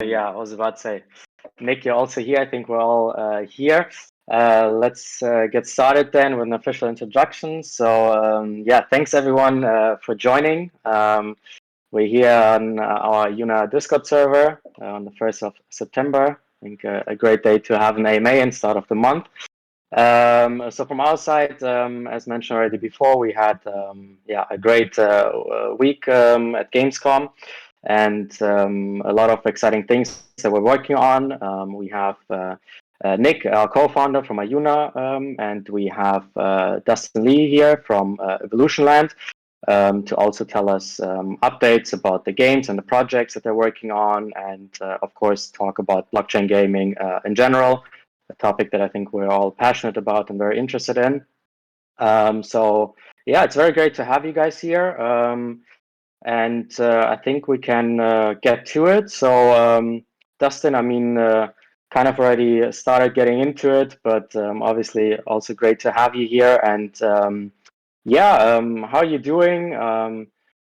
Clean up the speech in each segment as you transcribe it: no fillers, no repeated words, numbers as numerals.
Yeah, I was about to say, Nick, you're also here. I think we're all here. Let's get started then with an official introduction. So, yeah, thanks everyone for joining. We're here on our Ajuna Discord server on the 1st of September. I think a great day to have an AMA and start of the month. So from our side, as mentioned already before, we had a great week at Gamescom and a lot of exciting things that we're working on. We have Nick, our co-founder from Ajuna, and we have Dustin Lee here from Evolution Land to also tell us updates about the games and the projects that they're working on, and of course talk about blockchain gaming in general, a topic that I think we're all passionate about and very interested in. So yeah, it's very great to have you guys here. And I think we can get to it. So Dustin, I mean, kind of already started getting into it, but obviously also great to have you here. And how are you doing?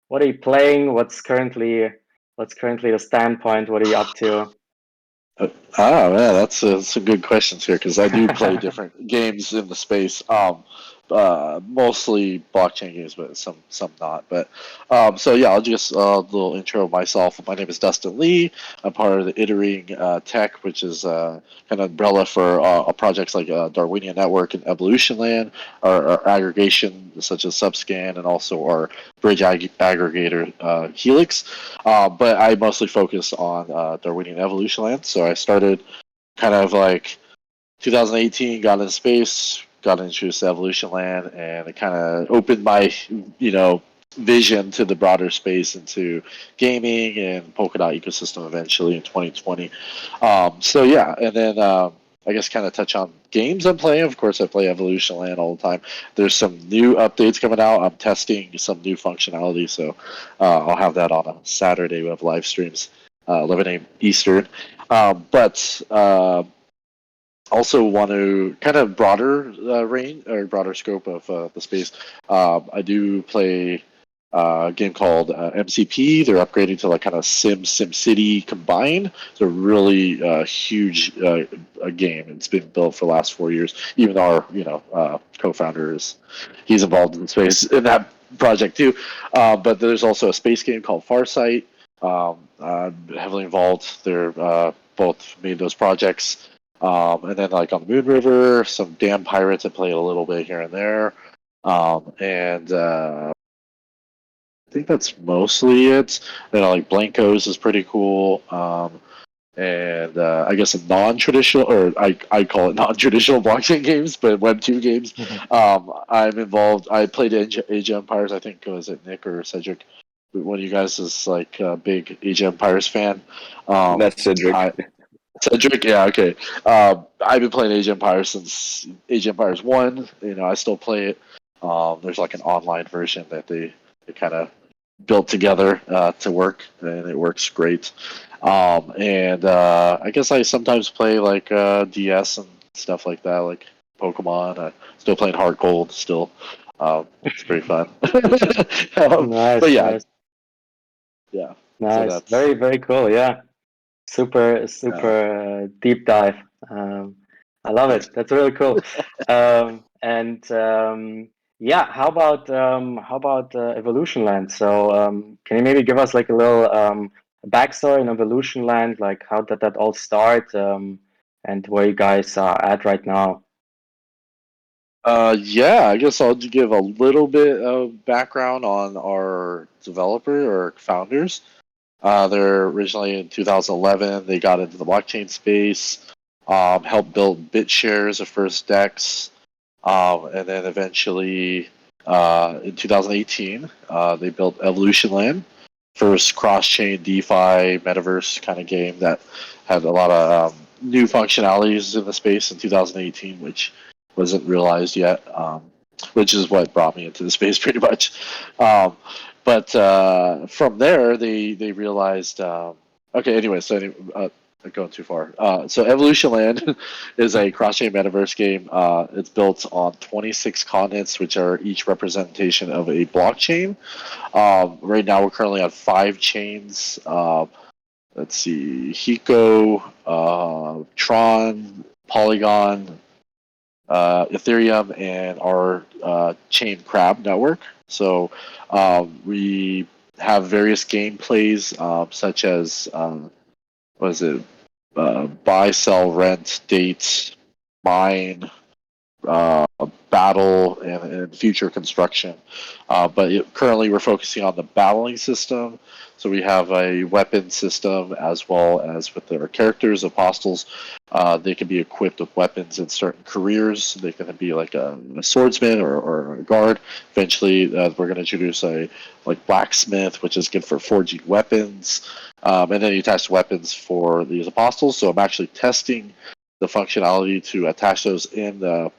What are you playing? What's currently the standpoint? What are you up to? Man, that's some good questions here because I do play different games in the space. Mostly blockchain games, but some not. But so yeah, I'll just a little intro of myself. My name is Dustin Lee. I'm part of the Iterating Tech, which is kind of umbrella for projects like Darwinian Network and Evolution Land, our aggregation such as Subscan, and also our bridge aggregator Helix. But I mostly focus on Darwinian Evolution Land. So I started kind of like 2018, got into space, got introduced to Evolution Land, and it kind of opened my, vision to the broader space into gaming and Polkadot ecosystem eventually in 2020. So yeah, and then I guess kind of touch on games I'm playing. Of course, I play Evolution Land all the time. There's some new updates coming out. I'm testing some new functionality, so I'll have that on a Saturday. We have live streams, 11 a.m. Eastern. But also want to kind of broader range or broader scope of the space. I do play a game called MCP. They're upgrading to like kind of SimCity combined. It's a really huge game. It's been built for the last 4 years. Even our co-founder he's involved in the space in that project too. But there's also a space game called Farsight. I'm heavily involved. They're both made those projects. And then like on Moon River, some Damn Pirates I played a little bit here and there. And I think that's mostly it. Like Blankos is pretty cool. And I guess a non-traditional, or I call it non-traditional blockchain games, but Web2 games. I'm involved. I played Age of Empires. I think was it Nick or Cedric? One of you guys is like a big Age of Empires fan. That's Cedric. Cedric, yeah, okay. I've been playing Age of Empires since Age of Empires 1. I still play it. There's like an online version that they kind of built together to work, and it works great. And I guess I sometimes play like DS and stuff like that, like Pokemon. Still playing Heart Gold still. It's pretty fun. Nice, but yeah. nice. Yeah. Nice. So very, very cool. Yeah. Super deep dive. I love it. That's really cool. How about Evolution Land? So can you maybe give us like a little backstory in Evolution Land? Like how did that all start, and where you guys are at right now? Yeah, I guess I'll give a little bit of background on our developer or founders. They're originally in 2011. They got into the blockchain space, helped build BitShares, the first DEX, and then eventually in 2018 they built Evolution Land, first cross-chain DeFi metaverse kind of game that had a lot of new functionalities in the space in 2018, which wasn't realized yet, which is what brought me into the space pretty much. But from there, they realized. Okay, anyway, so I'm going too far. So Evolution Land is a cross-chain metaverse game. It's built on 26 continents, which are each representation of a blockchain. Right now, we're currently on 5 chains. let's see, Hiko, Tron, Polygon, Ethereum, and our chain Crab network. So we have various gameplays such as what is it? Buy, sell, rent, date, mine, uh, battle, and future construction. Currently, we're focusing on the battling system. So we have a weapon system as well as with our characters, apostles. They can be equipped with weapons in certain careers. They can be like a swordsman or a guard. Eventually, we're going to introduce a like blacksmith, which is good for forging weapons. And then you attach weapons for these apostles. So I'm actually testing the functionality to attach those in the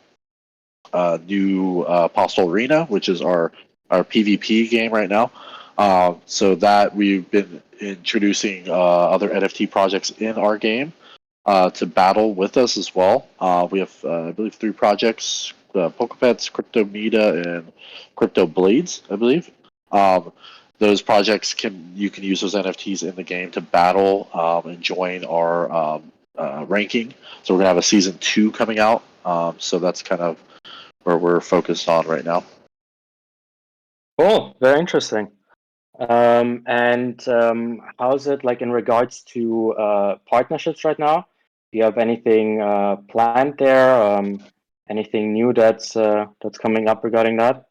new Postal Arena, which is our PvP game right now. So that we've been introducing other NFT projects in our game to battle with us as well. We have, I believe, 3 projects: Pokepets, Crypto Meta, and Crypto Blades. I believe. Those projects you can use those NFTs in the game to battle and join our ranking. So we're gonna have a season 2 coming out. So that's kind of where we're focused on right now. Cool, very interesting. And how's it like in regards to partnerships right now? Do you have anything planned there? Anything new that's coming up regarding that?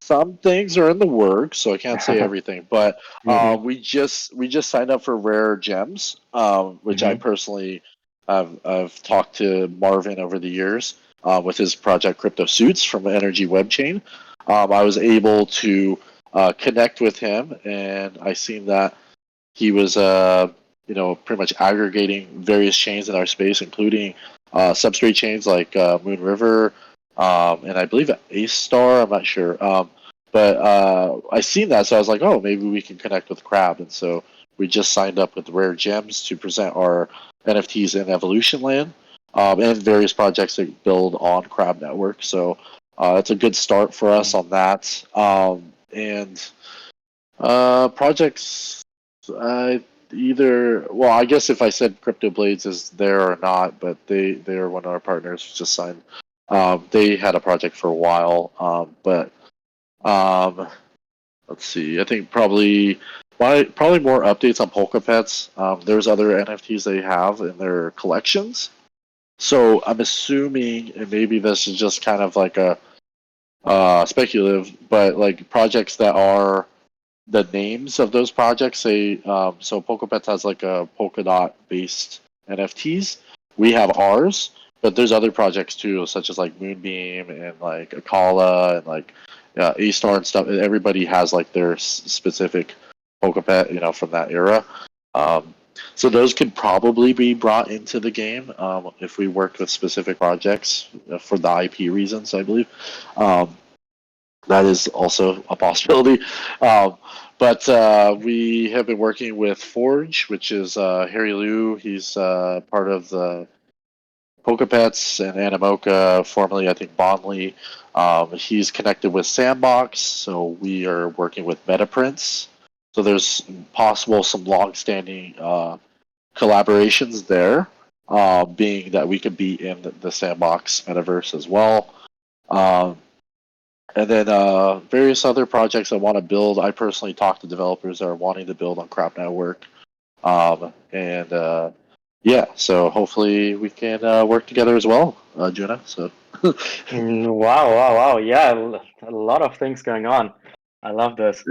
Some things are in the works, so I can't say everything. But Mm-hmm. we just signed up for Rare Gems, which I Mm-hmm. personally I've talked to Marvin over the years with his project Crypto Suits from Energy Web Chain. I was able to connect with him, and I seen that he was pretty much aggregating various chains in our space, including substrate chains like Moon River, and I believe A Star. I'm not sure, but I seen that, so I was like, oh, maybe we can connect with Crab, and so we just signed up with Rare Gems to present our NFTs in Evolution Land, and various projects that build on Crab Network. So it's a good start for us on that, and projects. I guess if I said Crypto Blades is there or not, but they are one of our partners. Just signed. They had a project for a while, but let's see. I think probably more updates on Polka Pets. There's other NFTs they have in their collections. So I'm assuming, and maybe this is just kind of like a speculative, but like projects that are the names of those projects say so PolkaPets has like a Polkadot based NFTs. We have ours, but there's other projects too, such as like Moonbeam and like Akala and like A Star and stuff. Everybody has like their specific PolkaPet, from that era. Um, so those could probably be brought into the game if we worked with specific projects for the IP reasons, I believe. Um, that is also a possibility. But we have been working with Forge, which is Harry Liu. He's part of the Pokepets and Animoca, formerly I think Bondly. He's connected with Sandbox, so we are working with MetaPrints. So there's possible some long-standing collaborations there, being that we could be in the Sandbox metaverse as well. Um, and then various other projects I want to build. I personally talk to developers that are wanting to build on Crop Network. And yeah, so hopefully we can work together as well, Juna. So Wow, wow, wow. Yeah, a lot of things going on. I love this.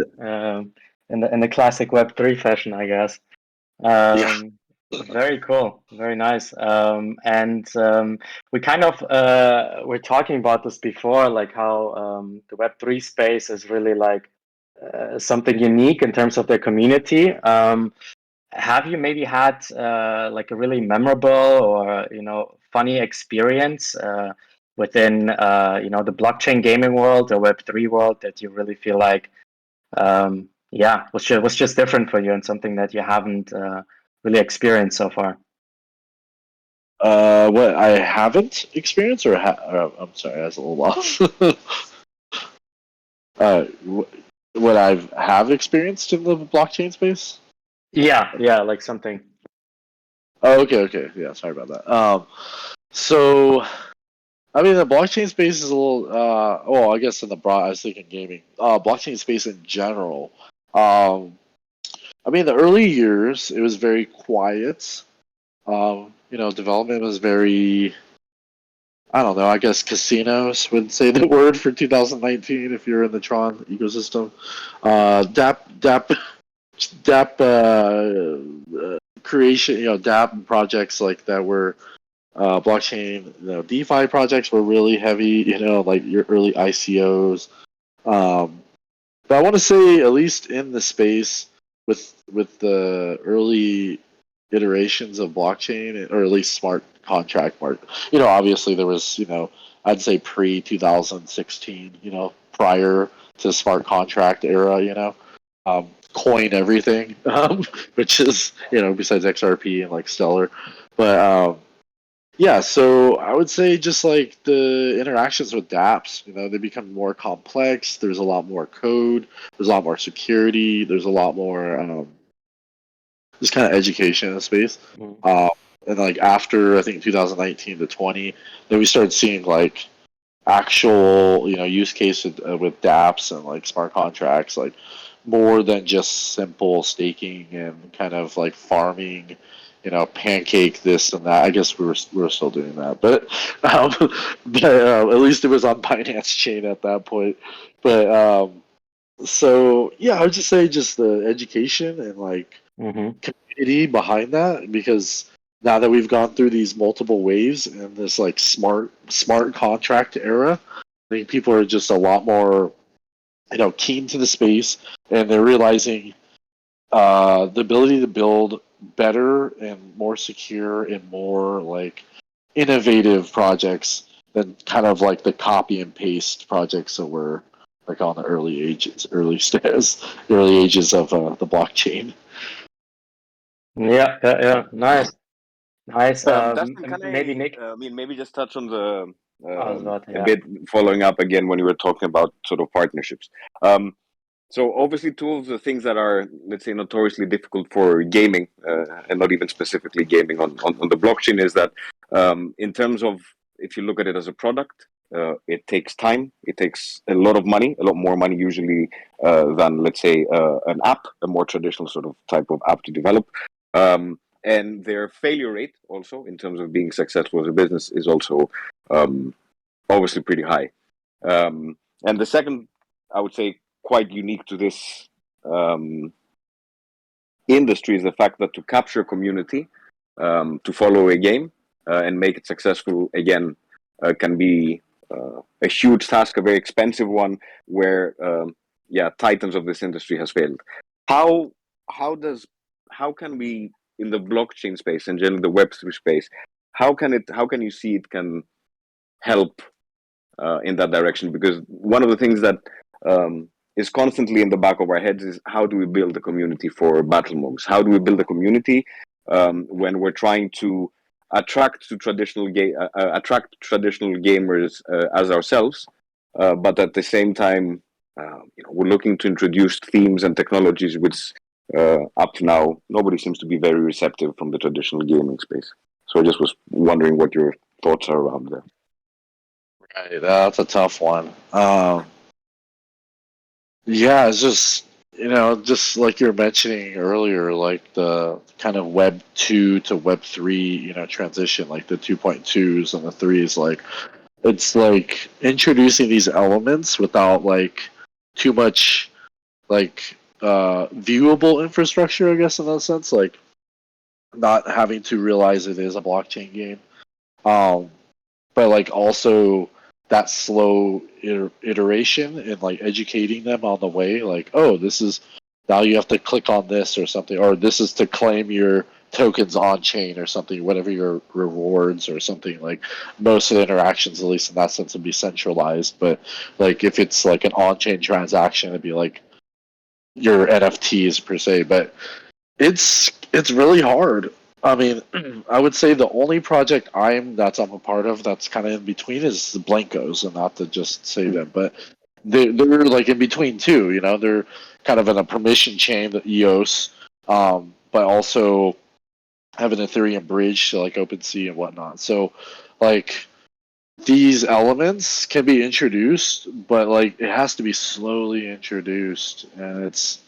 In the classic Web3 fashion, I guess. yeah. Um, Very cool, very nice. And we kind of we're talking about this before, like how the Web3 space is really like something unique in terms of their community. Have you maybe had like a really memorable or funny experience within the blockchain gaming world or Web3 world that you really feel like was just different for you and something that you haven't really experienced so far? What I haven't experienced, or I'm sorry, I was a little lost. uh, what I have experienced in the blockchain space. Yeah, like something. Oh, okay, yeah. Sorry about that. So I mean, the blockchain space is a little. Well, I guess in the broad, I was thinking gaming. Blockchain space in general. I mean, the early years it was very quiet. Development was very. I don't know. I guess casinos would say the word for 2019 if you're in the Tron ecosystem. DApp creation, DApp projects like that were blockchain, DeFi projects were really heavy, like your early ICOs. But I want to say, at least in the space with the early iterations of blockchain, or at least smart contract market, obviously there was, I'd say pre 2016, prior to smart contract era, coin everything, which is, besides XRP and like Stellar. But yeah, so I would say just like the interactions with dApps, they become more complex. There's a lot more code. There's a lot more security. There's a lot more just kind of education in the space. And like after I think 2019 to 20, then we started seeing like actual use case with dApps and like smart contracts, like more than just simple staking and kind of like farming, pancake this and that. I guess we were still doing that, but at least it was on Binance chain at that point. But so yeah, I would just say just the education and like community behind that, because now that we've gone through these multiple waves and this like smart contract era, I think people are just a lot more keen to the space, and they're realizing the ability to build better and more secure and more like innovative projects than kind of like the copy and paste projects that were like on the early ages of the blockchain. Yeah. Nice. Dustin, can Maybe Nick. maybe just touch on the I was about to, a yeah. bit following up again when you were talking about sort of partnerships. So obviously, two of the things that are, let's say, notoriously difficult for gaming, and not even specifically gaming on the blockchain, is that in terms of, if you look at it as a product, it takes time, it takes a lot of money, a lot more money usually than, let's say, an app, a more traditional sort of type of app to develop. And their failure rate also, in terms of being successful as a business, is also obviously pretty high. And the second, I would say, quite unique to this industry is the fact that to capture community, to follow a game and make it successful again, can be a huge task, a very expensive one, where titans of this industry has failed. How can we, in the blockchain space and generally the Web3 space, how can you see it can help in that direction? Because one of the things that is constantly in the back of our heads is, how do we build a community for battle monks? How do we build a community when we're trying to attract traditional gamers as ourselves, but at the same time, we're looking to introduce themes and technologies which up to now nobody seems to be very receptive from the traditional gaming space. So I just was wondering what your thoughts are around that. Right, that's a tough one. Yeah, it's just just like you were mentioning earlier, like the kind of Web 2 to Web 3, transition, like the 2.2s and the 3s, like it's like introducing these elements without like too much like viewable infrastructure, I guess, in that sense, like not having to realize it is a blockchain game. But like also that slow iteration and like educating them on the way, like, oh, this is now you have to click on this or something, or this is to claim your tokens on chain or something, whatever your rewards or something. Like most of the interactions, at least in that sense, would be centralized, but like if it's like an on chain transaction, it'd be like your NFTs per se. But it's really hard. I mean, I would say the only project I'm a part of that's kind of in between is the Blankos, and not to just say them, but they're like in between too. You know, they're kind of in a permission chain, the EOS, but also have an Ethereum bridge to like OpenSea and whatnot. So, like these elements can be introduced, but like it has to be slowly introduced, and it's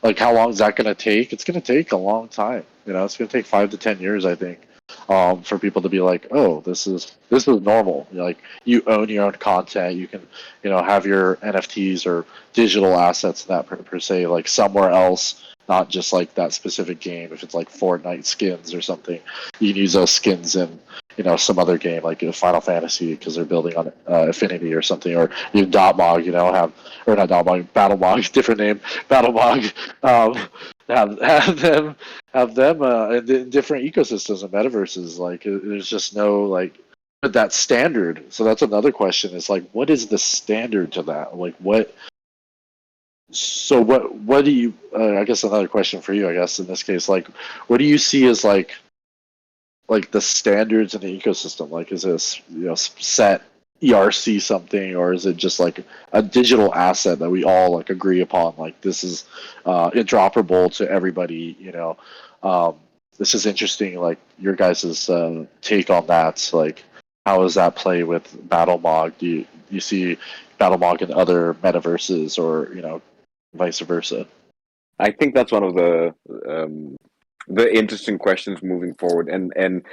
like how long is that going to take? It's going to take a long time. You know, it's going to take 5 to 10 years, I think, for people to be like, oh, this is normal. You know, like you own your own content, you can, you know, have your NFTs or digital assets that per se like somewhere else, not just like that specific game. If it's like Fortnite skins or something, you can use those skins in, you know, some other game like Final Fantasy because they're building on Affinity or something, or even Dotmog, you know, have, or not Dotmog, Battlemog, different name, Battlemog, have them in different ecosystems and metaverses. Like there's just no like that standard. So that's another question. Is like, what is the standard to that? Like what? So what do you? I guess another question for you. I guess in this case, like, what do you see as like the standards in the ecosystem? Like, is this, you know, set ERC something, or is it just like a digital asset that we all like agree upon? Like this is interoperable to everybody. You know, this is interesting. Like your guys' take on that. Like, how does that play with BattleMog? Do you see BattleMog in other metaverses, or, you know, vice versa? I think that's one of the interesting questions moving forward, and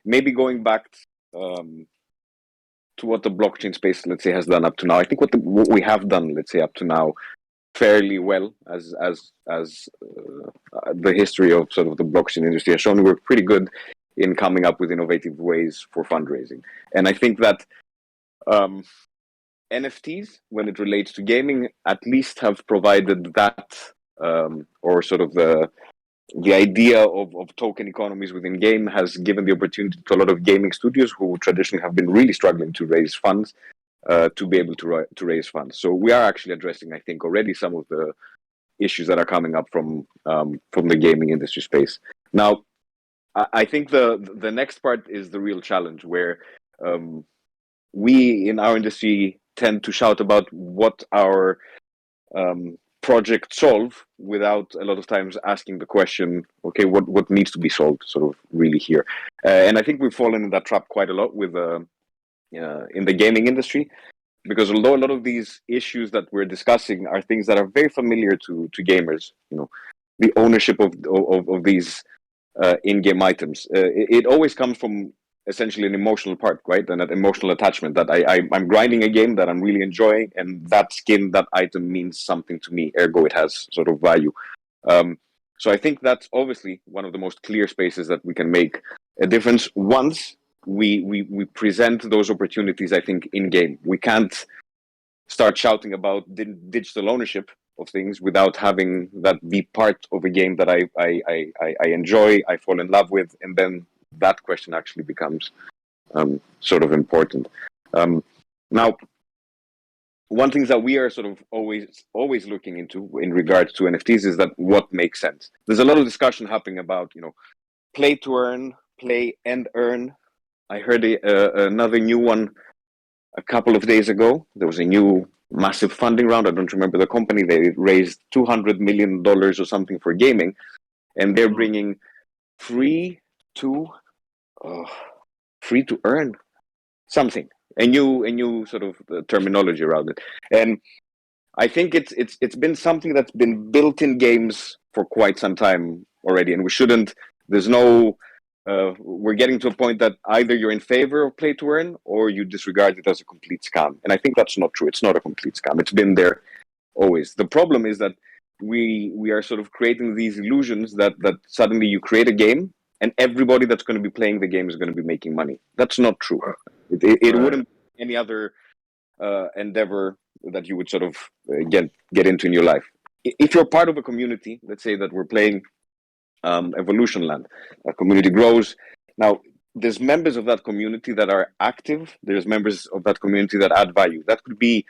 maybe going back um, to what the blockchain space, let's say, has done up to now. I think what we have done, let's say, up to now, fairly well as the history of sort of the blockchain industry has shown, we're pretty good in coming up with innovative ways for fundraising, and I think that NFTs, when it relates to gaming, at least have provided that, or sort of the idea of token economies within game has given the opportunity to a lot of gaming studios who traditionally have been really struggling to raise funds, to be able to raise funds. So we are actually addressing, I think, already some of the issues that are coming up from the gaming industry space. Now, I think the next part is the real challenge, where we in our industry tend to shout about what our project solve without a lot of times asking the question, okay, what needs to be solved, sort of really here. And I think we've fallen in that trap quite a lot with in the gaming industry, because although a lot of these issues that we're discussing are things that are very familiar to gamers, you know, the ownership of these in-game items, it always comes from essentially an emotional part, right? And an emotional attachment that I'm grinding a game that I'm really enjoying, and that skin, that item means something to me, ergo it has sort of value. So I think that's obviously one of the most clear spaces that we can make a difference once we present those opportunities, I think, in game. We can't start shouting about digital ownership of things without having that be part of a game that I enjoy, I fall in love with, and then that question actually becomes sort of important. Now, one thing that we are sort of always looking into in regards to NFTs is that what makes sense. There's a lot of discussion happening about, you know, play to earn, play and earn. I heard another new one a couple of days ago. There was a new massive funding round. I don't remember the company. They raised $200 million or something for gaming, and they're bringing free to earn something, a new sort of terminology around it. And I think it's been something that's been built in games for quite some time already, and we shouldn't. There's no. We're getting to a point that either you're in favor of play to earn or you disregard it as a complete scam. And I think that's not true. It's not a complete scam. It's been there always. The problem is that we are sort of creating these illusions that suddenly you create a game and everybody that's going to be playing the game is going to be making money. That's not true. It wouldn't be any other endeavor that you would sort of get into in your life. If you're part of a community, let's say that we're playing Evolution Land, a community grows. Now, there's members of that community that are active. There's members of that community that add value. That could be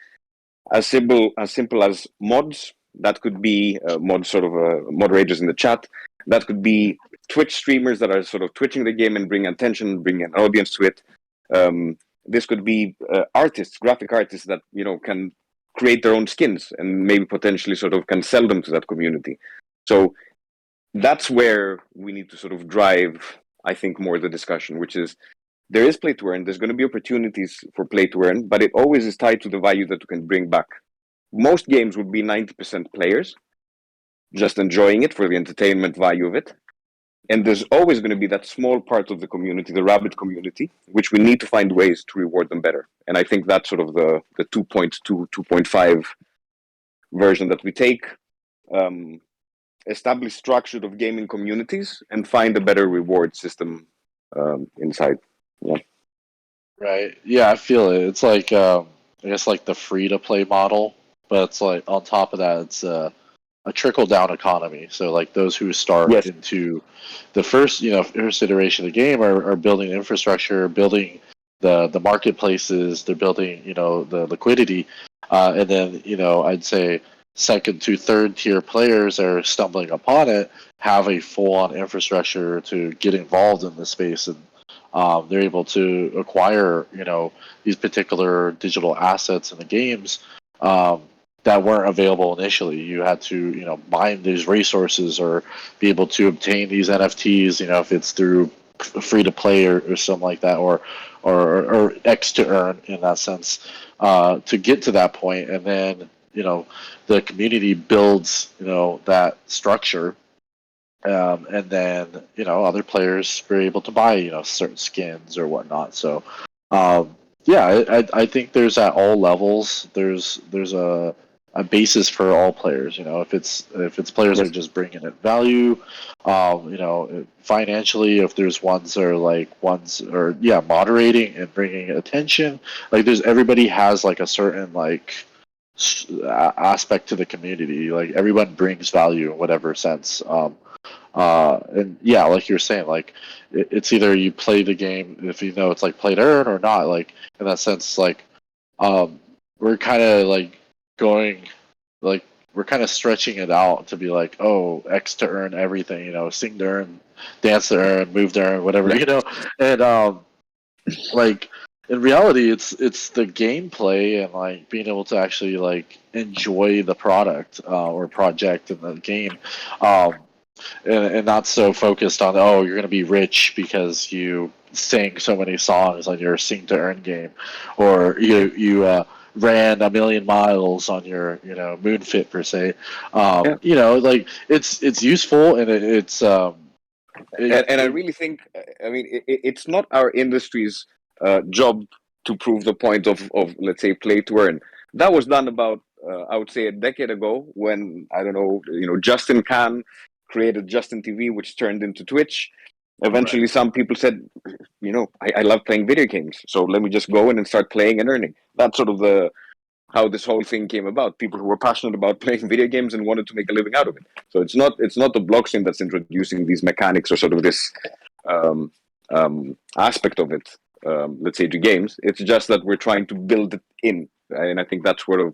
as simple as mods. That could be mods, sort of moderators in the chat. That could be Twitch streamers that are sort of twitching the game and bring attention, bring an audience to it. This could be artists, graphic artists that, you know, can create their own skins and maybe potentially sort of can sell them to that community. So that's where we need to sort of drive, I think, more the discussion, which is there is play to earn. There's going to be opportunities for play to earn, but it always is tied to the value that you can bring back. Most games would be 90% players, just enjoying it for the entertainment value of it. And there's always going to be that small part of the community, the rabbit community, which we need to find ways to reward them better. And I think that's sort of the 2.2, 2.5 version that we take, establish structure of gaming communities and find a better reward system inside. Yeah. Right. Yeah, I feel it. It's like I guess like the free to play model, but it's like on top of that, it's a trickle down economy. So like those who start Yes. into the first first iteration of the game are building infrastructure, building the marketplaces, they're building the liquidity, and then I'd say second to third tier players are stumbling upon it, have a full on infrastructure to get involved in the space, and they're able to acquire these particular digital assets in the games that weren't available initially. You had to mine these resources or be able to obtain these NFTs. If it's through free to play or something like that, or X to earn in that sense, to get to that point, and then the community builds that structure. And then other players were able to buy certain skins or whatnot. So yeah, I think there's at all levels. There's a basis for all players. If it's players that are just bringing it value, financially. If there's ones that are moderating and bringing attention. Like everybody has like a certain aspect to the community. Like everyone brings value in whatever sense. And yeah, like you're saying, like it's either you play the game if it's like play to earn or not. Like in that sense, like we're kind of like going, like we're kind of stretching it out to be like, oh, X to earn everything, sing to earn, dance to earn, move to earn, whatever, and like in reality, it's the gameplay and like being able to actually like enjoy the product or project in the game. And not so focused on you're going to be rich because you sang so many songs on your sing to earn game, or you ran 1,000,000 miles on your moonfit per se. Like it's useful and And I really think, I mean, it's not our industry's job to prove the point of let's say play to earn. That was done about I would say a decade ago when I don't know Justin Can created Justin TV, which turned into Twitch. Eventually, some people said, I love playing video games, so let me just go in and start playing and earning. That's sort of how this whole thing came about. People who were passionate about playing video games and wanted to make a living out of it. So it's not the blockchain that's introducing these mechanics or sort of this aspect of it, let's say, to games. It's just that we're trying to build it in, and I think that's where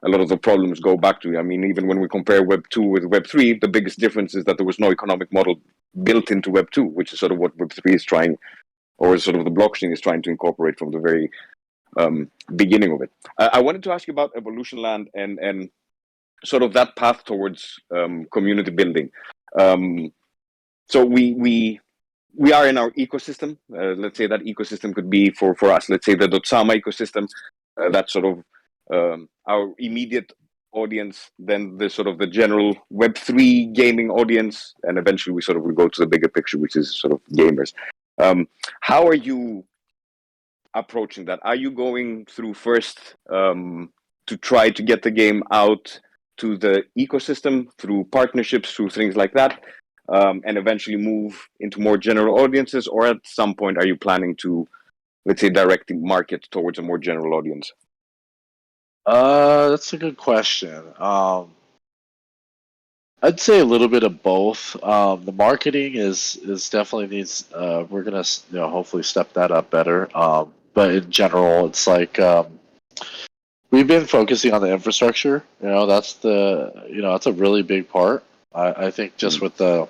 a lot of the problems go back to. I mean, even when we compare Web 2 with Web 3, the biggest difference is that there was no economic model built into Web 2, which is sort of what Web 3 is trying, or sort of the blockchain is trying to incorporate from the very beginning of it. I wanted to ask you about Evolution Land and sort of that path towards community building. So we are in our ecosystem. Let's say that ecosystem could be for us. Let's say the Dotsama ecosystem. That's sort of our immediate audience. Then the sort of the general Web3 gaming audience, and eventually we sort of will go to the bigger picture, which is sort of gamers. How are you approaching that? Are you going through first to try to get the game out to the ecosystem through partnerships, through things like that, and eventually move into more general audiences, or at some point are you planning to, let's say, direct the market towards a more general audience? That's a good question. I'd say a little bit of both. The marketing is definitely needs. We're gonna hopefully step that up better. But in general, it's like we've been focusing on the infrastructure. That's that's a really big part. I think just with our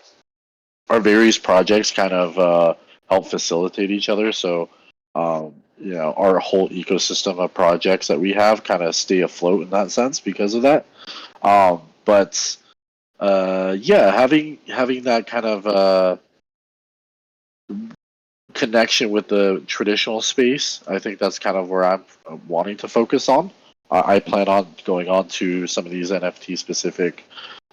various projects kind of help facilitate each other. So our whole ecosystem of projects that we have kind of stay afloat in that sense because of that. But yeah, having that kind of connection with the traditional space, I think that's kind of where I'm wanting to focus on. I plan on going on to some of these NFT specific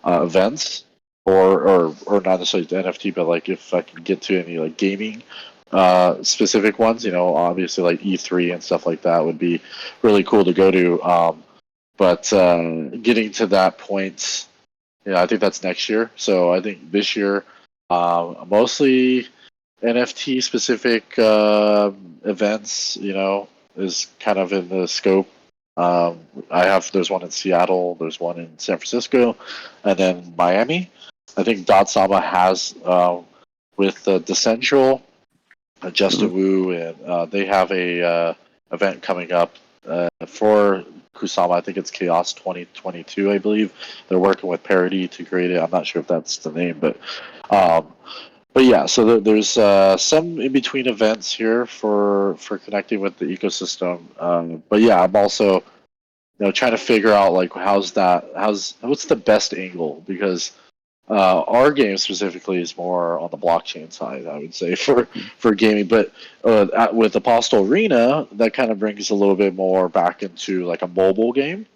events, or not necessarily the NFT, but like if I can get to any like gaming specific ones, obviously like E3 and stuff like that would be really cool to go to. But getting to that point, I think that's next year. So I think this year, mostly NFT specific events, is kind of in the scope. There's one in Seattle, there's one in San Francisco, and then Miami. I think Sama has with Decentral, Justin Wu, and they have a event coming up for Kusama. I think it's Chaos 2022, I believe. They're working with Parody to create it. I'm not sure if that's the name, but yeah, so there's some in between events here for connecting with the ecosystem. But yeah, I'm also trying to figure out like what's the best angle, because our game specifically is more on the blockchain side, I would say, for gaming. But with Apostle Arena, that kind of brings a little bit more back into like a mobile game.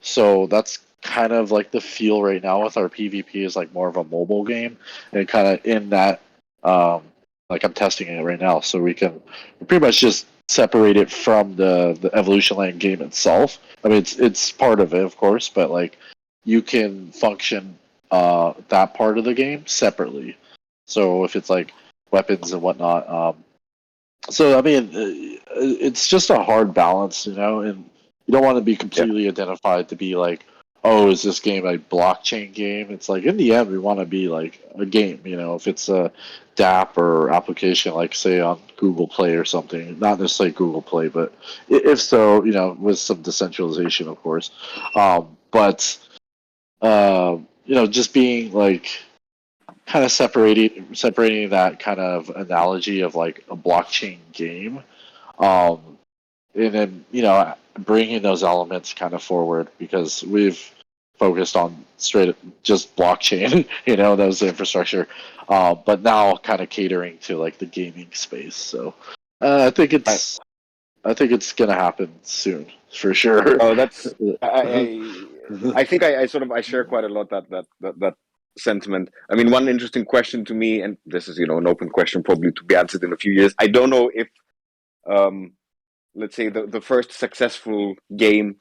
So that's kind of like the feel right now with our PvP is like more of a mobile game, and kind of in that, like I'm testing it right now, so we can pretty much just separate it from the Evolution Land game itself. I mean, it's part of it, of course, but like you can function that part of the game separately. So if it's like weapons and whatnot, so I mean, it's just a hard balance, and you don't want to be completely identified to be like, oh, is this game a blockchain game? It's like in the end, we want to be like a game. If it's a DApp or application, like say on Google Play or something, not necessarily Google Play, but if so, with some decentralization, of course. But just being like kind of separating that kind of analogy of like a blockchain game, and then bringing those elements kind of forward, because we've focused on straight just blockchain, those infrastructure, but now kind of catering to like the gaming space. So I think it's gonna happen soon for sure. Oh, that's I think I share quite a lot that sentiment. I mean, one interesting question to me, and this is an open question probably to be answered in a few years. I don't know if let's say the first successful games.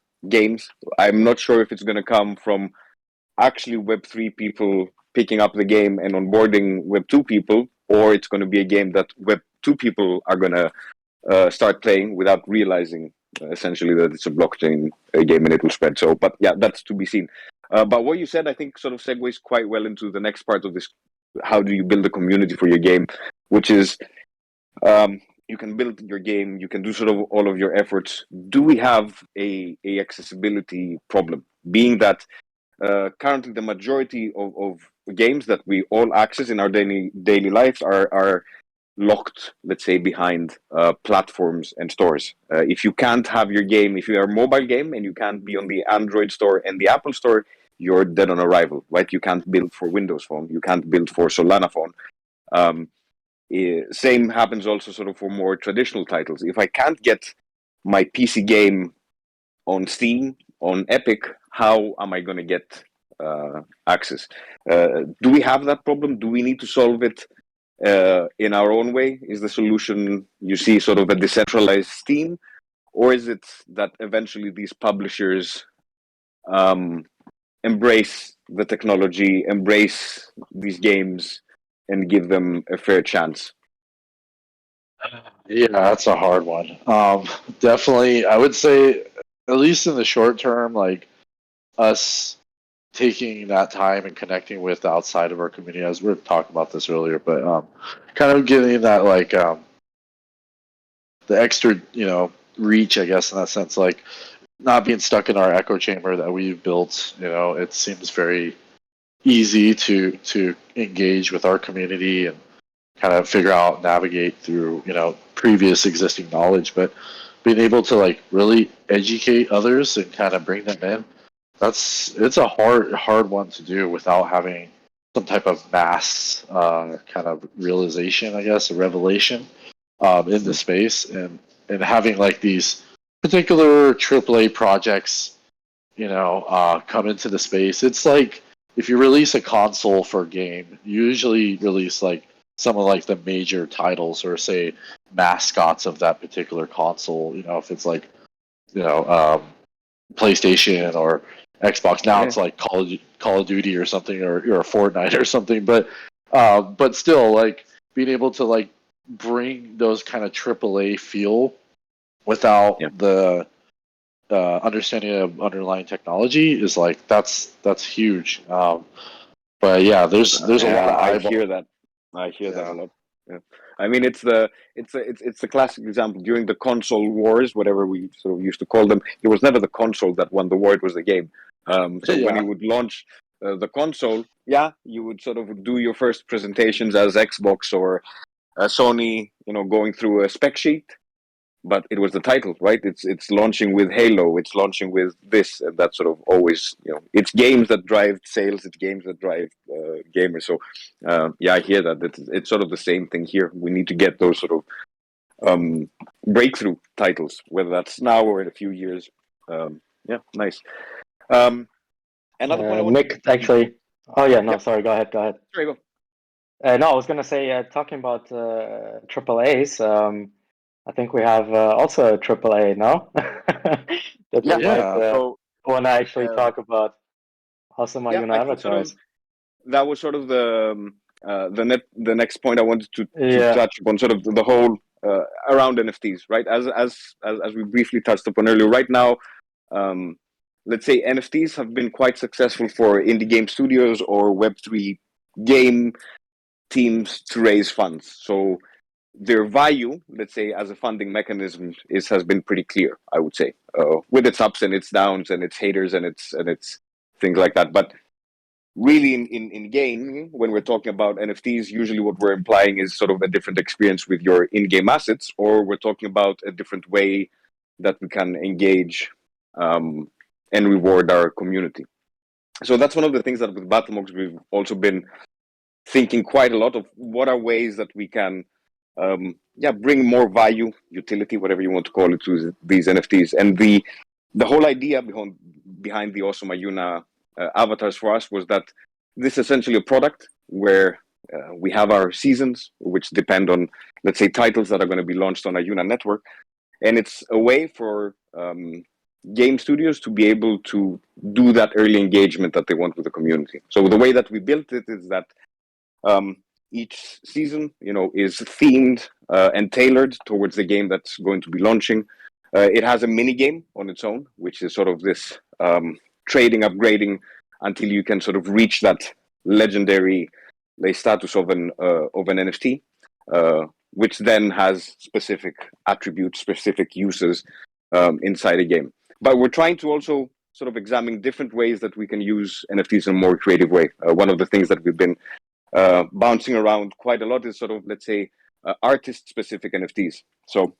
I'm not sure if it's going to come from actually Web3 people picking up the game and onboarding Web2 people, or it's going to be a game that Web2 people are going to start playing without realizing essentially that it's a blockchain game and it will spread. So, but yeah, that's to be seen. But what you said, I think, sort of segues quite well into the next part of this. How do you build a community for your game? Which is, you can build your game, you can do sort of all of your efforts. Do we have a accessibility problem? Being that currently the majority of games that we all access in our daily lives are locked, let's say, behind platforms and stores. If you can't have your game, if you're a mobile game and you can't be on the Android store and the Apple store, you're dead on arrival, right? You can't build for Windows Phone, you can't build for Solana Phone. Same happens also sort of for more traditional titles. If I can't get my PC game on Steam, on Epic, how am I going to get access? Do we have that problem? Do we need to solve it in our own way? Is the solution, you see, sort of a decentralized Steam? Or is it that eventually these publishers embrace the technology, embrace these games, and give them a fair chance? Yeah, that's a hard one. Definitely, I would say, at least in the short term, like us taking that time and connecting with the outside of our community, as we were talking about this earlier, but kind of getting that like the extra, reach, I guess, in that sense, like not being stuck in our echo chamber that we've built. It seems very easy to engage with our community and kind of figure out, navigate through, previous existing knowledge, but being able to like really educate others and kind of bring them in, it's a hard one to do without having some type of mass kind of realization, I guess, a revelation in the space, and having like these particular AAA projects, come into the space. It's like if you release a console for a game, you usually release like some of like the major titles or say mascots of that particular console. If it's like PlayStation or Xbox. Now it's like Call of Duty or something, or a Fortnite or something. But still, like being able to like bring those kind of AAA feel without the understanding of underlying technology is like that's huge. But yeah, there's a lot of I hear that a lot. Yeah. I mean, it's the classic example during the console wars, whatever we sort of used to call them. It was never the console that won the war; it was the game. So when you would launch the console, you would sort of do your first presentations as Xbox or Sony, going through a spec sheet. But it was the title, right? It's launching with Halo. It's launching with this, and that's sort of always, it's games that drive sales. It's games that drive gamers. So, I hear that. It's sort of the same thing here. We need to get those sort of breakthrough titles, whether that's now or in a few years. Nice. Another point I want Nick, actually. Oh yeah, no, sorry. Go ahead. Sorry, go. No, I was gonna say, talking about AAAs. I think we have also a AAA now that we might want to actually talk about. Ajuna AMA avatars. That was sort of the next point I wanted to touch upon, sort of the whole around NFTs, right? As we briefly touched upon earlier. Right now, let's say NFTs have been quite successful for indie game studios or Web3 game teams to raise funds. So their value, let's say, as a funding mechanism has been pretty clear, I would say, with its ups and its downs and its haters and its things like that. But really in game, when we're talking about NFTs, usually what we're implying is sort of a different experience with your in-game assets, or we're talking about a different way that we can engage and reward our community. So that's one of the things that with Battlemogs we've also been thinking quite a lot of. What are ways that we can bring more value, utility, whatever you want to call it, to these NFTs. And the whole idea behind the Awesome Ajuna avatars for us was that this is essentially a product where we have our seasons, which depend on, let's say, titles that are going to be launched on Ajuna network. And it's a way for game studios to be able to do that early engagement that they want with the community. So the way that we built it is that each season, is themed and tailored towards the game that's going to be launching. It has a mini game on its own, which is sort of this trading, upgrading until you can sort of reach that legendary status of an NFT, which then has specific attributes, specific uses inside a game. But we're trying to also sort of examine different ways that we can use NFTs in a more creative way. One of the things that we've been bouncing around quite a lot is sort of, let's say, artist-specific NFTs. So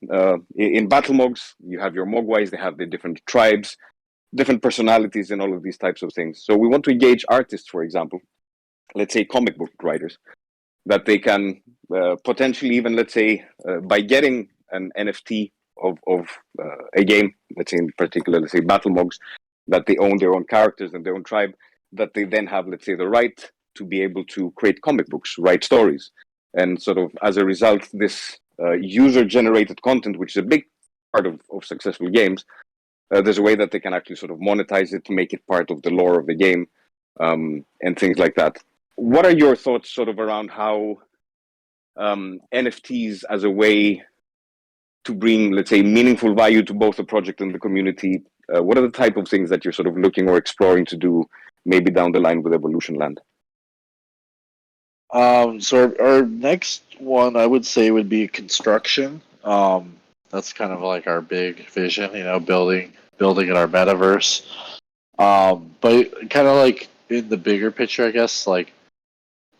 in Battlemogs, you have your Mogwais, they have the different tribes, different personalities, and all of these types of things. So we want to engage artists, for example, let's say comic book writers, that they can potentially even, let's say, by getting an NFT of a game, let's say in particular, let's say Battlemogs, that they own their own characters and their own tribe, that they then have, let's say, the right to be able to create comic books, write stories. And sort of as a result, this user-generated content, which is a big part of successful games, there's a way that they can actually sort of monetize it to make it part of the lore of the game and things like that. What are your thoughts sort of around how NFTs as a way to bring, let's say, meaningful value to both the project and the community? What are the type of things that you're sort of looking or exploring to do maybe down the line with Evolution Land? So our next one, I would say, would be construction. That's kind of like our big vision, building in our metaverse. But kind of like in the bigger picture, I guess, like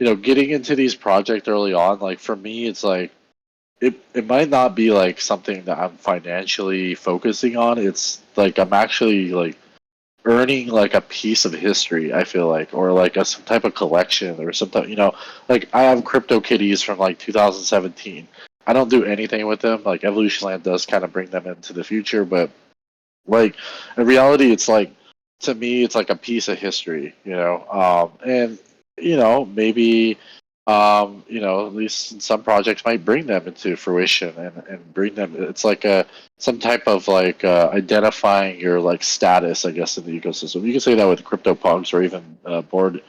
getting into these projects early on, like for me, it's like it might not be like something that I'm financially focusing on. It's like I'm actually like earning like a piece of history, I feel like, or like some type of collection or something. Like I have crypto kitties from like 2017. I don't do anything with them. Like Evolution Land does kind of bring them into the future, but like in reality, it's like to me, it's like a piece of history, and maybe at least some projects might bring them into fruition and bring them. It's like some type of like identifying your like status, I guess, in the ecosystem. You can say that with CryptoPunks or even Board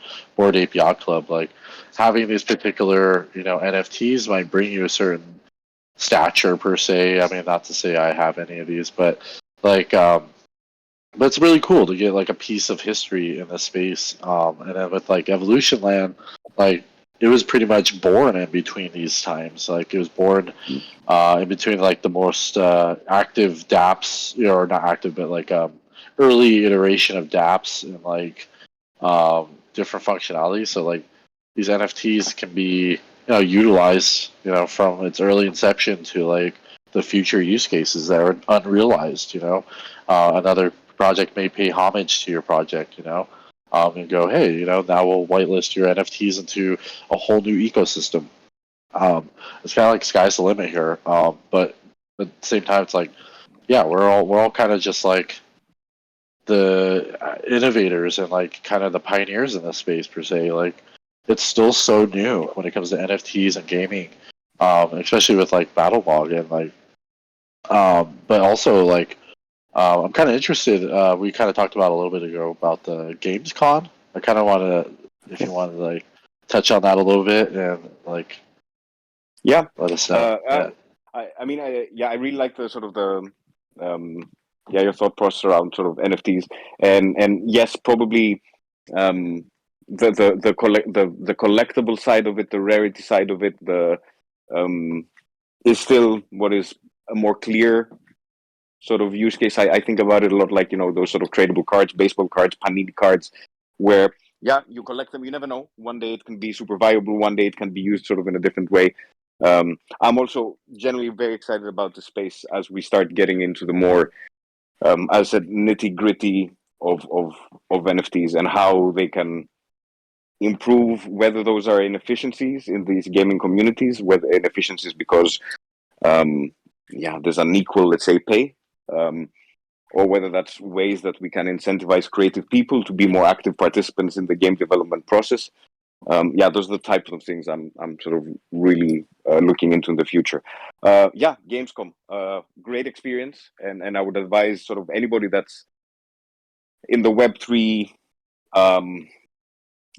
Ape Yacht Club. Like having these particular NFTs might bring you a certain stature per se. I mean, not to say I have any of these, but like but it's really cool to get like a piece of history in this space. And then with like Evolution Land, like it was pretty much born in between these times. Like it was born in between like the most active dApps, or not active, but like early iteration of dApps and like different functionalities. So like these NFTs can be utilized from its early inception to like the future use cases that are unrealized. Another project may pay homage to your project. And go, hey, now we'll whitelist your NFTs into a whole new ecosystem. It's kind of like sky's the limit here. But at the same time, it's like, yeah, we're all kind of just like the innovators and like kind of the pioneers in this space per se. Like it's still so new when it comes to NFTs and gaming, especially with like BattleLog and like, but also like I'm kind of interested. We kind of talked about a little bit ago about the GamesCon. I kind of want to, if you want to like touch on that a little bit and like, Yeah, let us know. I really like the sort of your thought process around sort of NFTs, and yes, probably the collectible side of it, the rarity side of it, is still what is a more clear sort of use case. I think about it a lot like those sort of tradable cards, baseball cards, panini cards, where you collect them, you never know. One day it can be super valuable, one day it can be used sort of in a different way. I'm also generally very excited about the space as we start getting into the more, as I said, nitty gritty of NFTs and how they can improve, whether those are inefficiencies in these gaming communities, whether inefficiencies because there's unequal, let's say, pay, or whether that's ways that we can incentivize creative people to be more active participants in the game development process. Those are the types of things I'm sort of really looking into in the future. Gamescom, great experience, and I would advise sort of anybody that's in the Web3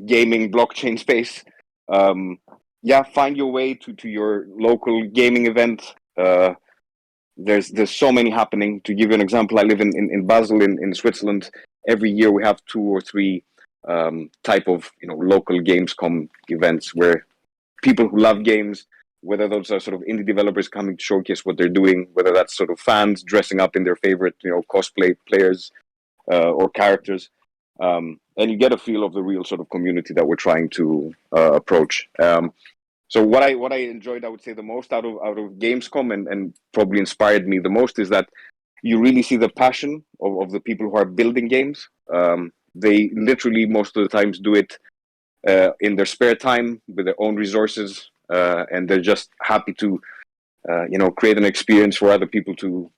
gaming blockchain space. Find your way to your local gaming event. There's so many happening. To give you an example, I live in Basel in Switzerland. Every year we have 2 or 3 type of local Gamescom events where people who love games, whether those are sort of indie developers coming to showcase what they're doing, whether that's sort of fans dressing up in their favorite cosplay players or characters, and you get a feel of the real sort of community that we're trying to approach. So what I enjoyed, I would say, the most out of Gamescom and probably inspired me the most is that you really see the passion of the people who are building games. They literally most of the times do it in their spare time with their own resources, and they're just happy to create an experience for other people to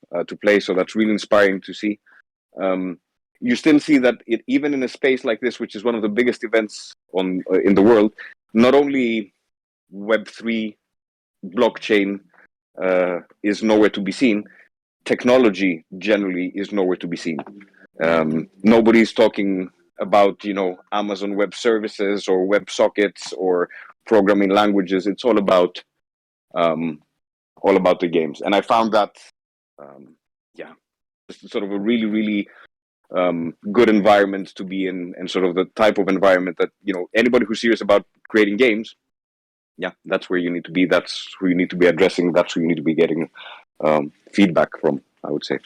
play. So that's really inspiring to see. You still see that even in a space like this, which is one of the biggest events in the world, not only Web3 blockchain is nowhere to be seen, technology generally is nowhere to be seen. Nobody's talking about Amazon Web Services or WebSockets or programming languages. It's all about the games, and I found that sort of a really, really good environment to be in, and sort of the type of environment that anybody who's serious about creating games, that's where you need to be. That's who you need to be addressing. That's who you need to be getting feedback from, I would say.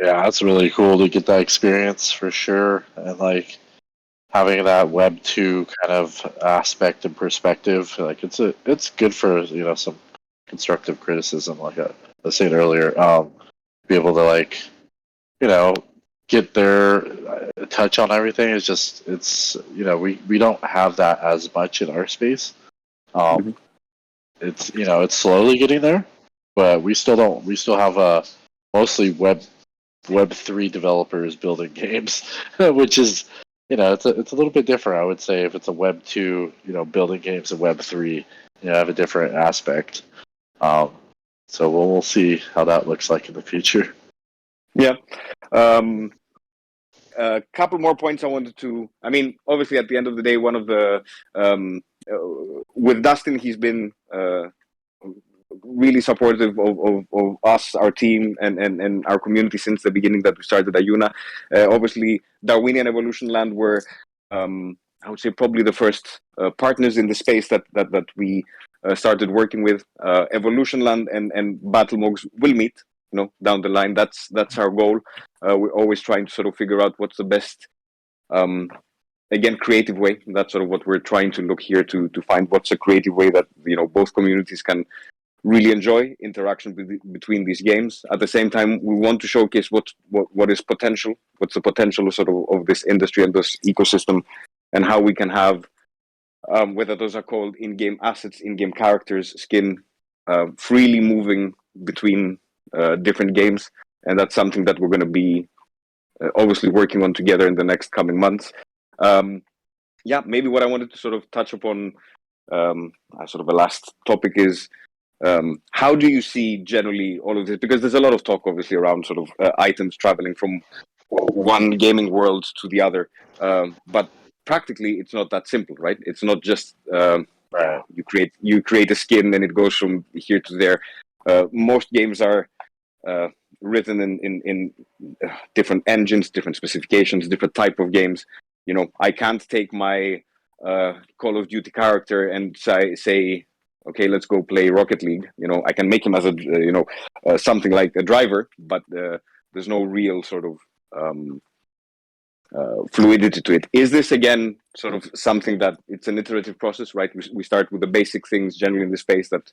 Yeah, that's really cool to get that experience for sure. And like, having that Web 2 kind of aspect and perspective, like it's good for some constructive criticism, like I was saying earlier. Be able to get their touch on everything. It's we don't have that as much in our space. Mhm. It's slowly getting there, but we still don't. We still have mostly Web 3 developers building games, which is it's a little bit different. I would say if it's a Web 2, building games in Web 3, have a different aspect. So we'll see how that looks like in the future. Yeah. A couple more points I wanted to. I mean, obviously, at the end of the day, one of the with Dustin, he's been really supportive of us, our team, and our community since the beginning that we started Ajuna. Obviously, Darwinian Evolution Land were, I would say, probably the first partners in the space that we started working with. Evolution Land and Battle Mogs will meet, down the line. That's our goal. We're always trying to sort of figure out what's the best, again, creative way. That's sort of what we're trying to look here to find what's a creative way that both communities can really enjoy interaction between these games. At the same time, we want to showcase what is potential, what's the potential sort of this industry and this ecosystem, and how we can have, whether those are called in-game assets, in-game characters, skin, freely moving between different games. And that's something that we're going to be obviously working on together in the next coming months. Maybe what I wanted to sort of touch upon, sort of a last topic is, how do you see generally all of this? Because there's a lot of talk, obviously, around sort of items traveling from one gaming world to the other. But practically, it's not that simple, right? It's not just Right. you create a skin and it goes from here to there. Most games are written in different engines, different specifications, different type of games. I can't take my Call of Duty character and say, okay, let's go play Rocket League. I can make him as a something like a driver, but there's no real sort of fluidity to it. Is this again sort of something that it's an iterative process, right? We start with the basic things generally in the space that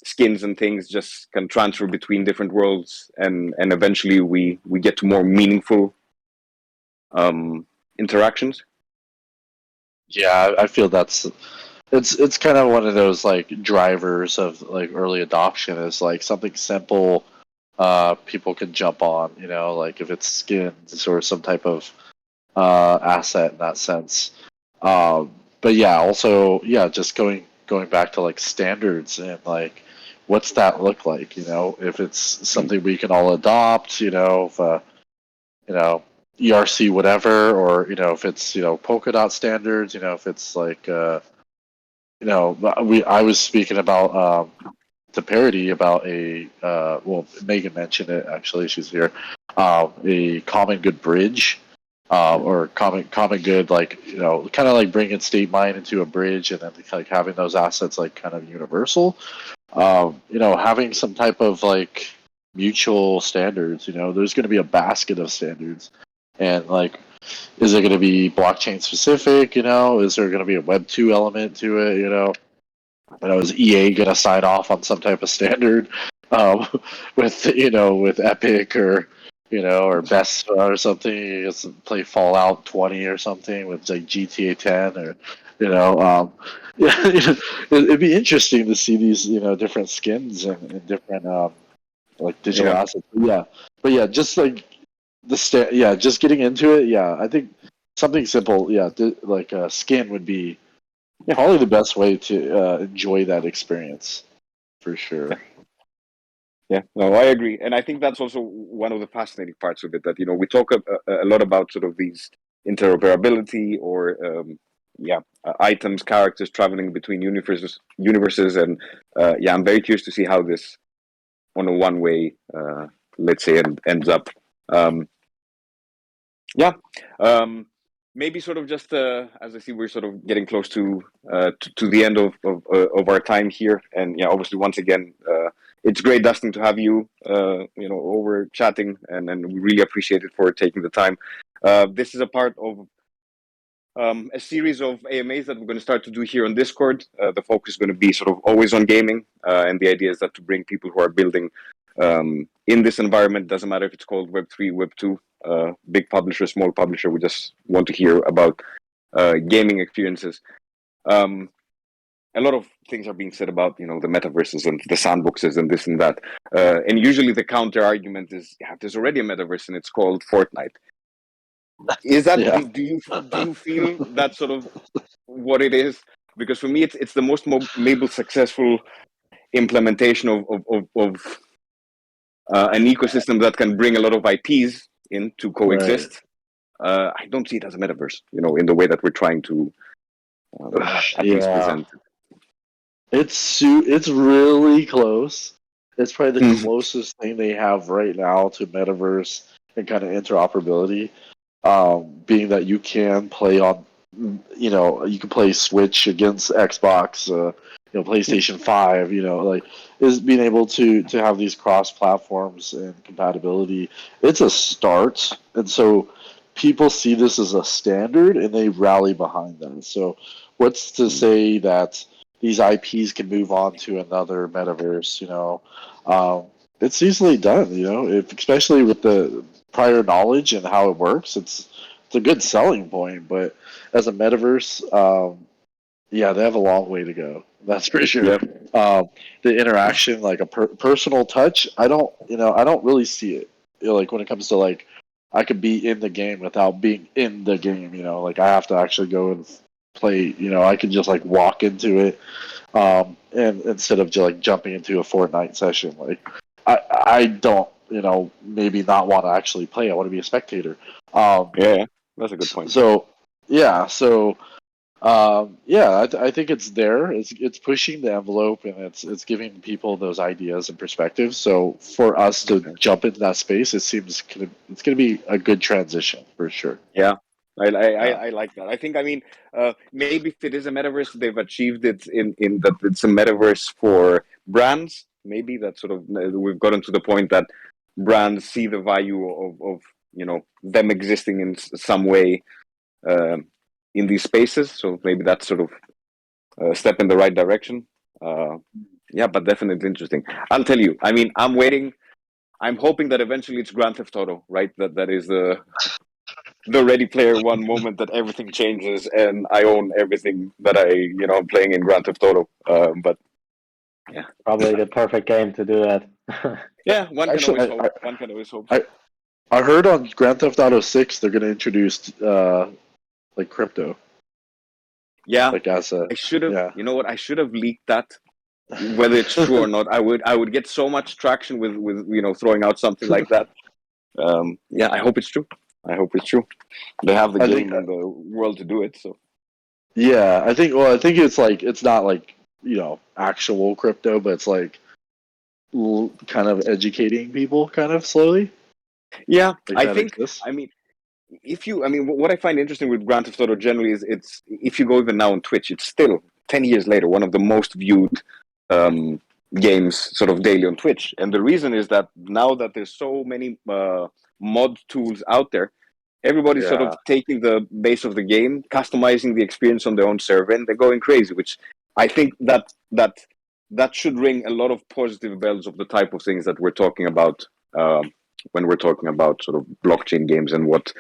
skins and things just can transfer between different worlds, and eventually we get to more meaningful interactions. Yeah, I feel it's kind of one of those like drivers of like early adoption is like something simple people can jump on, like if it's skins or some type of asset in that sense. But yeah, also just going back to like standards and like what's that look like, if it's something we can all adopt, if ERC whatever, or if it's polka dot standards, if it's like I was speaking about the parody about a Megan mentioned it, actually, she's here, a common good bridge, or common good, like kind of like bringing state mine into a bridge, and then like having those assets like kind of universal, having some type of like mutual standards. There's going to be a basket of standards, and like, is it going to be blockchain specific? Is there going to be a Web 2 element to it? Is EA going to sign off on some type of standard with with Epic, or or Best or something? You just play Fallout 20 or something with like GTA 10, or it'd be interesting to see these different skins and different like digital assets. But yeah, just like just getting into it. Yeah, I think something simple. Yeah, like a skin would be probably the best way to enjoy that experience, for sure. Yeah, no, I agree, and I think that's also one of the fascinating parts of it. That we talk a lot about sort of these interoperability, or items, characters traveling between universes, and I'm very curious to see how this on a one-way, let's say, ends up. Maybe sort of just as I see we're sort of getting close to the end of our time here, and obviously once again, it's great, Dustin, to have you over chatting, and we really appreciate it for taking the time. This is a part of a series of AMAs that we're going to start to do here on Discord. The focus is going to be sort of always on gaming, and the idea is that to bring people who are building in this environment, doesn't matter if it's called Web3, Web2, big publisher, small publisher, we just want to hear about gaming experiences. A lot of things are being said about, the metaverses and the sandboxes and this and that. And usually the counter argument is, yeah, there's already a metaverse and it's called Fortnite. Is that, do you feel that's sort of what it is? Because for me, it's the most maybe successful implementation of an ecosystem that can bring a lot of IPs in to coexist. Right. I don't see it as a metaverse, in the way that we're trying to at least present it. It's really close. It's probably the closest thing they have right now to metaverse and kind of interoperability. Being that you can play on, you can play Switch against Xbox, PlayStation 5, is being able to have these cross platforms and compatibility. It's a start, and so people see this as a standard and they rally behind them. So what's to say that these IPs can move on to another metaverse? It's easily done. Especially with the prior knowledge and how it works, it's a good selling point. But as a metaverse, they have a long way to go. That's for sure. Yep. The interaction, like a personal touch, I don't really see it. Like when it comes to like, I could be in the game without being in the game. Like I have to actually go and play. I can just like walk into it, and instead of just like jumping into a Fortnite session, like I don't, maybe not want to actually play. I want to be a spectator. Yeah, that's a good point. I think it's there. It's pushing the envelope, and it's giving people those ideas and perspectives. So for us to jump into that space, it seems it's going to be a good transition for sure. Yeah. I like that. I think, maybe if it is a metaverse, they've achieved it in that it's a metaverse for brands. Maybe that sort of, we've gotten to the point that brands see the value of them existing in some way in these spaces. So maybe that's sort of a step in the right direction. But definitely interesting. I'll tell you, I'm waiting. I'm hoping that eventually it's Grand Theft Auto, right? That is the Ready Player One moment that everything changes and I own everything that I'm playing in Grand Theft Auto. But yeah, probably the perfect game to do that. Yeah, one can always hope. I heard on Grand Theft Auto 6 they're going to introduce like crypto. Yeah, like as a, I should have. Yeah. You know what? I should have leaked that. Whether it's true or not, I would get so much traction with throwing out something like that. I hope it's true. They have the game and the world to do it. So. Yeah, I think it's like, it's not like actual crypto, but it's like kind of educating people kind of slowly. Yeah, I think. What I find interesting with Grand Theft Auto generally is it's, if you go even now on Twitch, it's still 10 years later one of the most viewed games sort of daily on Twitch. And the reason is that now that there's so many mod tools out there, everybody's sort of taking the base of the game, customizing the experience on their own server, and they're going crazy, which I think that should ring a lot of positive bells of the type of things that we're talking about when we're talking about sort of blockchain games and what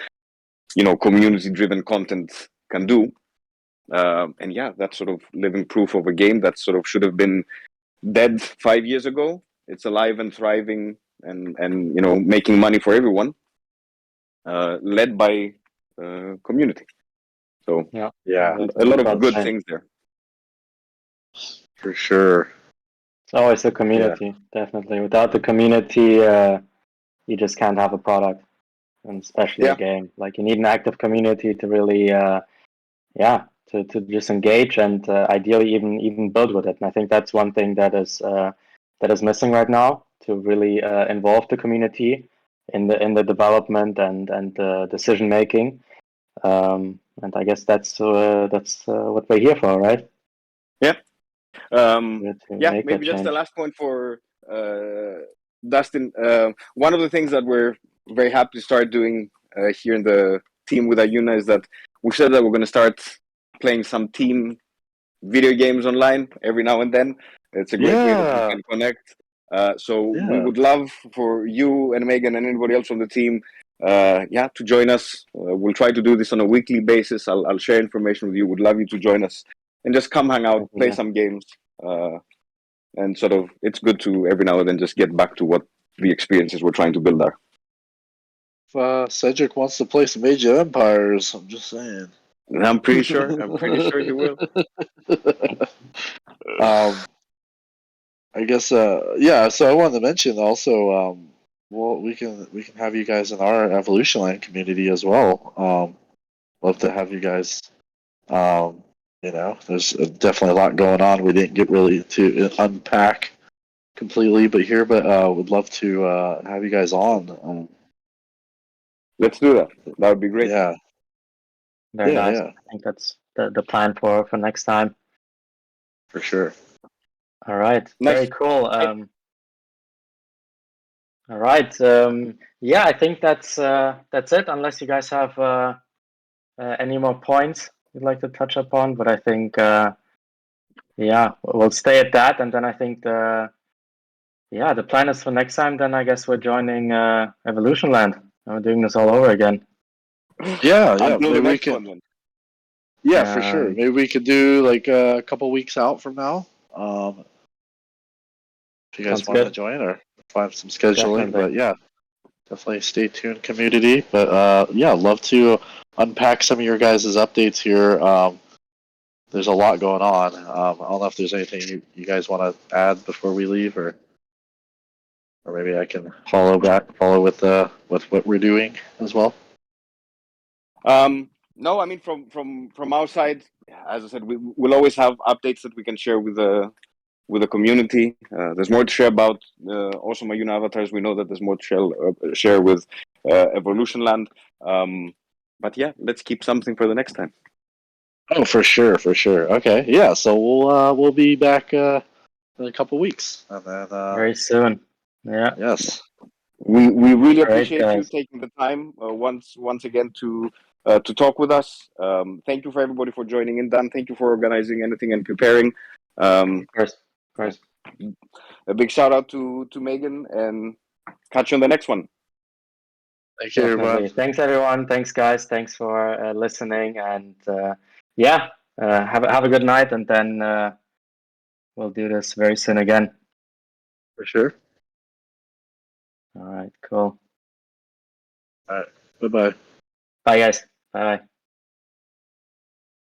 community-driven content can do. That's sort of living proof of a game that sort of should have been dead 5 years ago. It's alive and thriving and making money for everyone, led by community. So a lot of good things there. For sure. It's always the community, definitely. Without the community, you just can't have a product, and especially a game. Like, you need an active community to really, to just engage and ideally even build with it. And I think that's one thing that is missing right now, to really involve the community in the development and the decision making. And I guess that's what we're here for, right? Yeah. Maybe just the last point for Dustin. One of the things that we're very happy to start doing here in the team with Ajuna is that we said that we're going to start playing some team video games online every now and then. It's a great way that we can connect. So we would love for you and Megan and anybody else on the team, to join us. We'll try to do this on a weekly basis. I'll share information with you. Would love you to join us and just come hang out, play some games, and sort of. It's good to every now and then just get back to what the experiences we're trying to build are. If Cedric wants to play some Age of Empires, I'm just saying. I'm pretty sure he will. I guess so I wanted to mention also well we can have you guys in our Evolution Land community as well. Love to have you guys. There's definitely a lot going on. We didn't get really to unpack completely would love to have you guys on. Let's do that. That would be great. Yeah. Very nice. I think that's the plan for next time. For sure. All right. Nice. Very cool. All right. I think that's it. Unless you guys have any more points you'd like to touch upon, but I think we'll stay at that. And then I think the plan is for next time. Then I guess we're joining Evolution Land. And we're doing this all over again. Yeah. Until the Maybe next one then. Yeah, for sure. Maybe we could do like a couple weeks out from now. If you guys want to join or find some scheduling, but definitely stay tuned, community. But love to unpack some of your guys' updates here. There's a lot going on. I don't know if there's anything you guys want to add before we leave, or maybe I can follow with what we're doing as well. No, I mean from our side, as I said, we'll always have updates that we can share with the community. There's more to share about awesome Ajuna avatars. We know that there's more to share with Evolution Land. But let's keep something for the next time. Oh, for sure. Okay, yeah. So we'll be back in a couple weeks, and then very soon. Yeah. Yes. We really appreciate you taking the time once again to talk with us. Thank you for everybody for joining in. Dan, thank you for organizing anything and preparing. Of course. A big shout out to Megan, and catch you on the next one. Thank you, everyone. Thanks, everyone. Thanks, guys. Thanks for listening. And have a good night. And then we'll do this very soon again. For sure. All right. Cool. All right. Bye-bye. Bye, guys. Bye-bye.